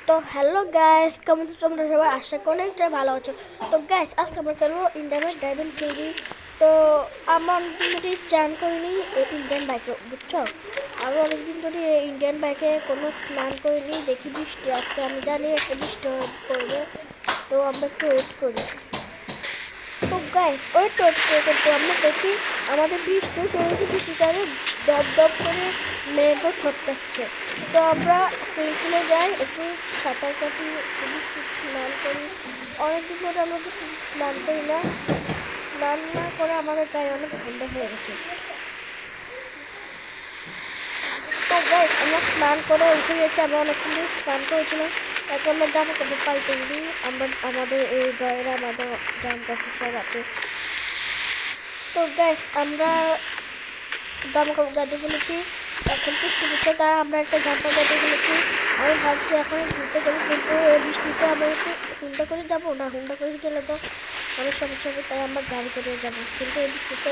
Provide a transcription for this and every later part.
তো hello guys, কেমন আছো তোমরা সবাই? আশা করি অনেকটা ভালো আছো। তো গাইস, আজকে আমরা খেলবো ইন্ডিয়ান ডাইভিং থ্রি। তো আমরা অনেকদিন ধরে চান করিনি এই ইন্ডিয়ান বাইকে, বুঝছো? আমি অনেকদিন ধরে এই ইন্ডিয়ান বাইকে কোনো স্নান করিনি। দেখি বৃষ্টি আজকে, আমি জানি একটা বৃষ্টি পড়বে, তো আমরা একটু ওয়েট করি। তো গাইস, ওয়েট করতে করতে আমরা দেখি আমাদের বৃষ্টি সরেছে, বৃষ্টির সাথে ডব ডব করে মেঘও ছটকাচ্ছে। তো আমরা সুইমিংপুলে যাই, একটু সাঁতার কাটি, স্নান করি। অনেকদিন ধরে আমরা স্নান করি না, স্নান না করে আমাদের গায়ে অনেক ঠান্ডা হয়ে গেছে। তো গাইস, আমরা স্নান করে উঠে গেছি, আমরা অনেকক্ষণ ধরে স্নান করেছিলাম। এখন আমরা জামা কাপড় পাল্টে দিই, আমরা আমাদের এই গায়ের আমাদের জামা কাপড় সব আছে। তো গাইস, আমরা জামা কাপড় গাড়ি ফেলেছি, এখন বৃষ্টি পড়ছে, তাই আমরা একটা জামা গাড়ি ফেলেছি। আমি ভাবছি এখন ঘুরতে যাবো, কিন্তু এই বৃষ্টিতে আমরা একটু হুন্ডা করে যাবো না, হুন্ডা করে গেলে তো অনেক সমস্যা হবে, তাই আমরা গাড়ি করে যাবো। কিন্তু এই বৃষ্টিতে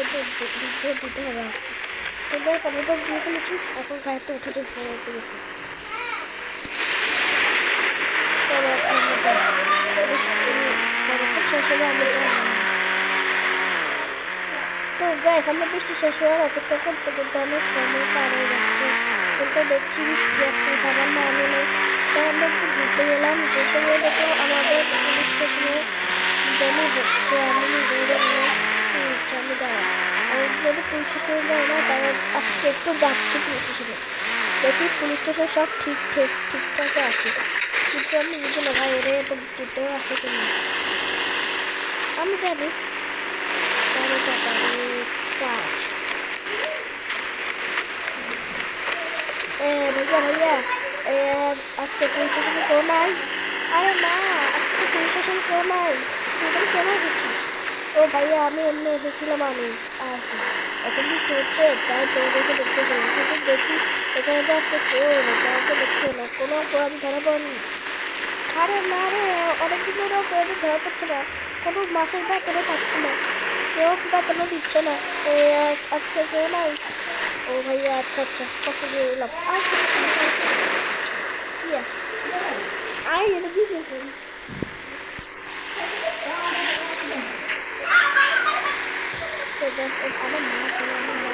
দিতে হবে। তো গাইস, আমি তো দিয়ে ফেলেছি, এখন গাড়িতে উঠে যে ভয় হতে গেছি। চলো এখন আমরা যাই, বৃষ্টি শেষ হলে আমরা যাই। তো গাইস, আমরা বৃষ্টি শেষ হওয়ার অপেক্ষা করতে করতে অনেক সময় পার হয়ে যাচ্ছে, কিন্তু দেখছি বৃষ্টি আজকে খাবার না আনে নেই। তাই আমরা একটু ঘুরতে গেলাম, ঘুরতে গেলে তো আমাদের পুলিশ স্টেশনে জানি হচ্ছে, আমি নিজেই জানি না কি হচ্ছে, আমি দাঁড়াই। আমি যদি পুলিশ স্টেশনে যাই না, তাই আজকে একটু যাচ্ছি পুলিশ স্টেশনে, দেখি পুলিশ স্টেশন সব ঠিকঠাক আছে, কিন্তু আমি বুঝি না ভাই এরা এত যেতেও আসে কিনা। আমি জানি কাজ भैया भैया আজকে পুলিশ স্টেশনে কেউ নাই? আরে না, আজকে পুলিশ স্টেশন কেউ নাই, তুই কেন এসেছিস? ও ভাইয়া, আমি এমনি এসেছিলাম, আমি আর কি, এখন বৃষ্টি হচ্ছে তাই তোদেরকে দেখতে চাই, কিন্তু দেখি এখানে তো আজকে কেউ নেই, কাউকে দেখতে না, কোনো অপরাধী ধরা পড়েনি। আরে না রে, অনেকদিন ধরে অপরাধী ধরা পড়ছে না, কোনো মাসের বেতনও পাচ্ছি না, কেউ বেতনও দিচ্ছে না, আজকে কেউ নাই। ও ভাইয়া, আচ্ছা আচ্ছা, কত দিয়ে এলাম আর কি আই এটা দিয়ে দেখুন। তো আমার মা ছিল, আমার মা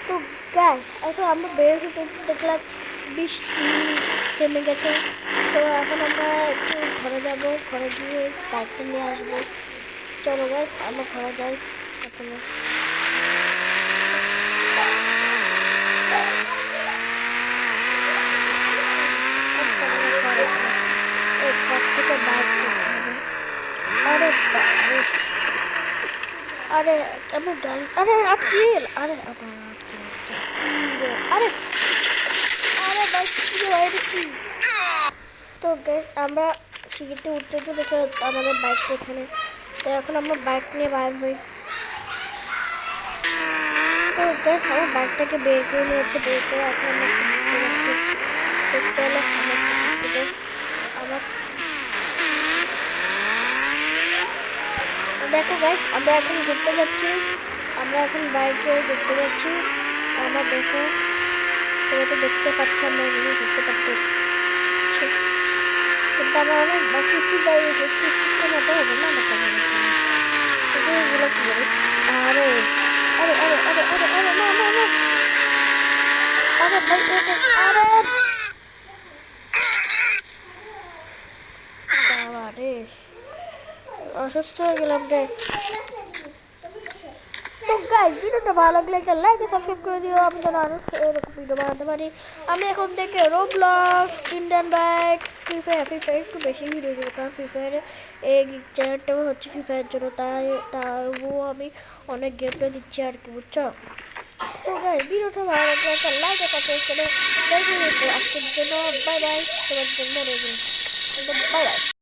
তো গাইস, এখন আমরা বের হতে দেখলাম বৃষ্টি থেমে গেছে। তো এখন আমরা একটু ঘরে যাব, ঘরে গিয়ে বাইকটা নিয়ে আসবো। চলো গাইস, আমরা ঘরে যাই প্রথমে। ঘর থেকে বাইক করতে হবে। আরে বাবা, আরে আমার গাড়ি, আরে আটকিল, আরে আবার আরে আরে বাইক বাইরে কি। তো গাইস, আমরা সিঁড়িতে উঠতে তো দেখে আমাদের বাইকটা এখানে, তো এখন আমরা বাইক নিয়ে বাইর হই। তো গাইস, আমার বাইকটাকে বের করে নিয়েছে, বের করে এখন আমরা ঘুরতে যাচ্ছি। তো চলো আমার আমার দেখো গাইস, আমরা এখন ঘুরতে যাচ্ছি, আমরা এখন বাইকে ঘুরতে যাচ্ছি। আমরা দেখো, তোমরা তো দেখতে পাচ্ছ আমরা এগুলো ঘুরতে পারছি, কিন্তু আমার অনেক কিস্তি দাঁড়িয়েছে, কিস্তিতে মতো হবে না আমার কাছে, কিন্তু এগুলো কি হবে? আরে আরে আরে আরে আরে আরে না না না, আরে ভাই আরে বাবা রে, অসুস্থ হয়ে গেলাম রে। তো গাইস, ভিডিওটা ভালো লাগলে একটা লাইক আর সাবস্ক্রাইব করে দিও, আমি যেন আরো এরকম ভিডিও বানাতে পারি। আমি এখন থেকে Roblox, Indian bike, free fire একটু বেশি ভিডিও দেবো, কারণ ফ্রি ফায়ারে এই চ্যানেলটা হচ্ছে ফ্রি ফায়ারের জন্য, তাও আমি অনেক গেম প্লে দিচ্ছি আর কি, বুঝছো? তো গাইস, ভিডিওটা ভালো লাগলে একটা লাইক আর সাবস্ক্রাইব করে আজকের জন্য বাই বাই, তোমার জন্য রইল, বাই বাই।